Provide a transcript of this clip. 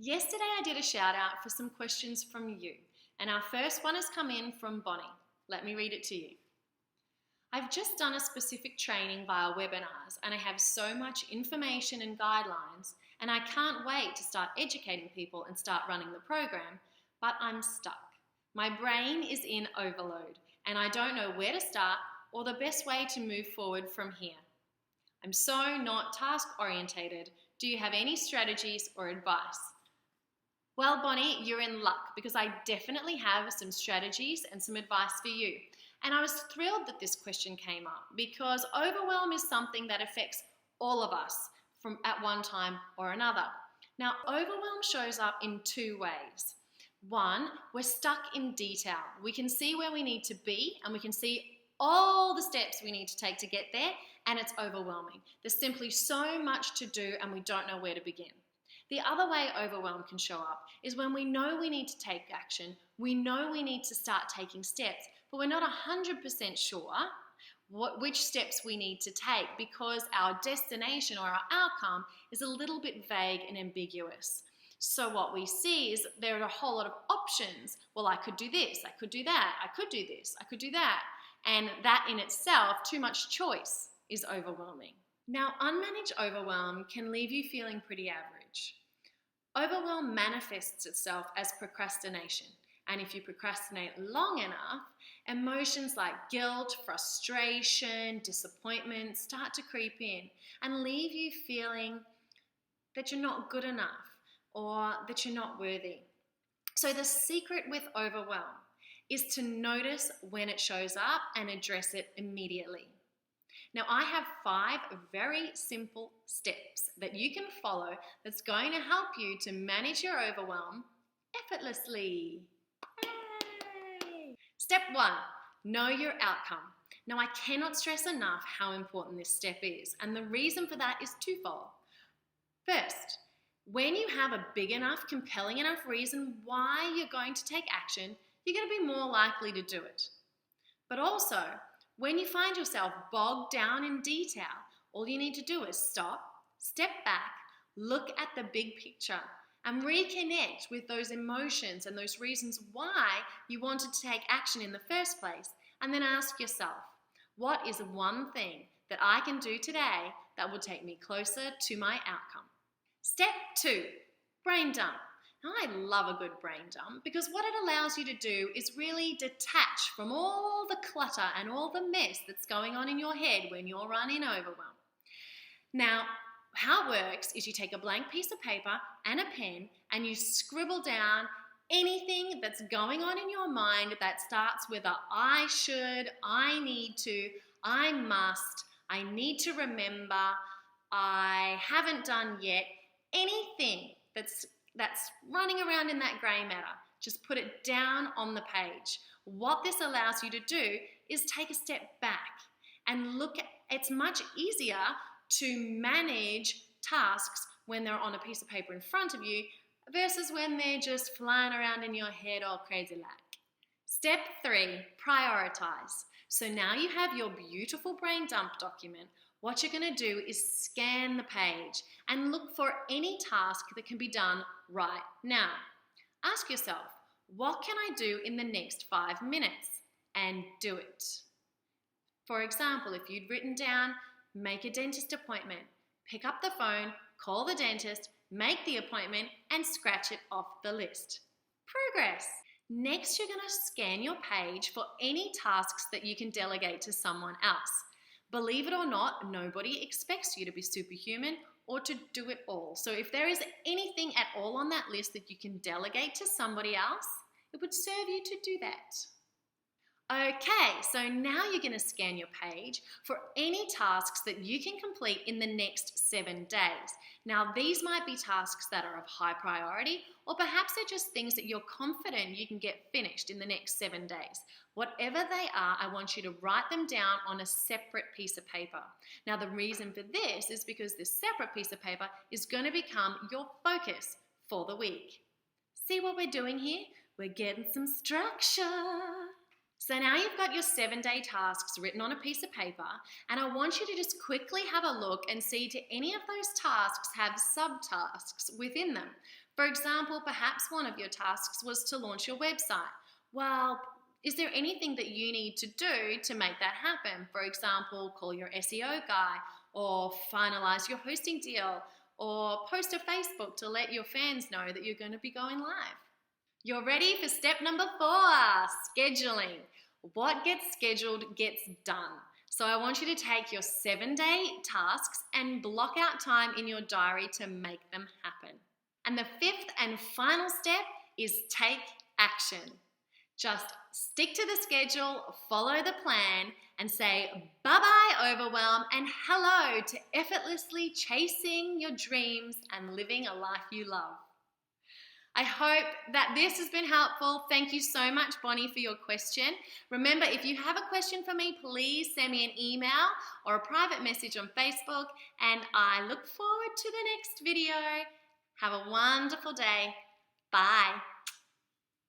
Yesterday I did a shout out for some questions from you, and our first one has come in from Bonnie. Let me read it to you. I've just done a specific training via webinars and I have so much information and guidelines and I can't wait to start educating people and start running the program, but I'm stuck. My brain is in overload and I don't know where to start or the best way to move forward from here. I'm so not task orientated. Do you have any strategies or advice? Well, Bonnie, you're in luck because I definitely have some strategies and some advice for you. And I was thrilled that this question came up because overwhelm is something that affects all of us from at one time or another. Now, overwhelm shows up in two ways. One, we're stuck in detail. We can see where we need to be and we can see all the steps we need to take to get there, and it's overwhelming. There's simply so much to do and we don't know where to begin. The other way overwhelm can show up is when we know we need to take action, we know we need to start taking steps, but we're not 100% sure which steps we need to take because our destination or our outcome is a little bit vague and ambiguous. So what we see is there are a whole lot of options. Well, I could do this, I could do that, I could do this, I could do that. And that in itself, too much choice, is overwhelming. Now, unmanaged overwhelm can leave you feeling pretty average. Overwhelm manifests itself as procrastination. And if you procrastinate long enough, emotions like guilt, frustration, disappointment start to creep in and leave you feeling that you're not good enough or that you're not worthy. So the secret with overwhelm is to notice when it shows up and address it immediately. Now, I have 5 very simple steps that you can follow that's going to help you to manage your overwhelm effortlessly. Yay! Step 1, know your outcome. Now, I cannot stress enough how important this step is, and the reason for that is twofold. First, when you have a big enough, compelling enough reason why you're going to take action, you're going to be more likely to do it. But also, when you find yourself bogged down in detail, all you need to do is stop, step back, look at the big picture, and reconnect with those emotions and those reasons why you wanted to take action in the first place, and then ask yourself, what is one thing that I can do today that will take me closer to my outcome? Step 2, brain dump. Now, I love a good brain dump because what it allows you to do is really detach from all the clutter and all the mess that's going on in your head when you're running overwhelm. Now, how it works is you take a blank piece of paper and a pen and you scribble down anything that's going on in your mind that starts with a I should, I need to, I must, I need to remember, I haven't done yet, anything that's running around in that grey matter. Just put it down on the page. What this allows you to do is take a step back and look at, it's much easier to manage tasks when they're on a piece of paper in front of you versus when they're just flying around in your head all crazy like. Step 3, prioritize. So now you have your beautiful brain dump document. What you're going to do is scan the page and look for any task that can be done right now. Ask yourself, what can I do in the next 5 minutes? And do it. For example, if you'd written down, make a dentist appointment, pick up the phone, call the dentist, make the appointment, and scratch it off the list. Progress. Next, you're going to scan your page for any tasks that you can delegate to someone else. Believe it or not, nobody expects you to be superhuman or to do it all. So if there is anything at all on that list that you can delegate to somebody else, it would serve you to do that. Okay, so now you're going to scan your page for any tasks that you can complete in the next 7 days. Now, these might be tasks that are of high priority, or perhaps they're just things that you're confident you can get finished in the next 7 days. Whatever they are, I want you to write them down on a separate piece of paper. Now, the reason for this is because this separate piece of paper is going to become your focus for the week. See what we're doing here? We're getting some structure. So now you've got your 7-day tasks written on a piece of paper, and I want you to just quickly have a look and see do any of those tasks have subtasks within them. For example, perhaps one of your tasks was to launch your website. Well, is there anything that you need to do to make that happen? For example, call your SEO guy, or finalize your hosting deal, or post to Facebook to let your fans know that you're going to be going live. You're ready for step number 4, scheduling. What gets scheduled gets done. So I want you to take your 7-day tasks and block out time in your diary to make them happen. And the 5th and final step is take action. Just stick to the schedule, follow the plan, and say bye-bye overwhelm and hello to effortlessly chasing your dreams and living a life you love. I hope that this has been helpful. Thank you so much, Bonnie, for your question. Remember, if you have a question for me, please send me an email or a private message on Facebook, and I look forward to the next video. Have a wonderful day. Bye.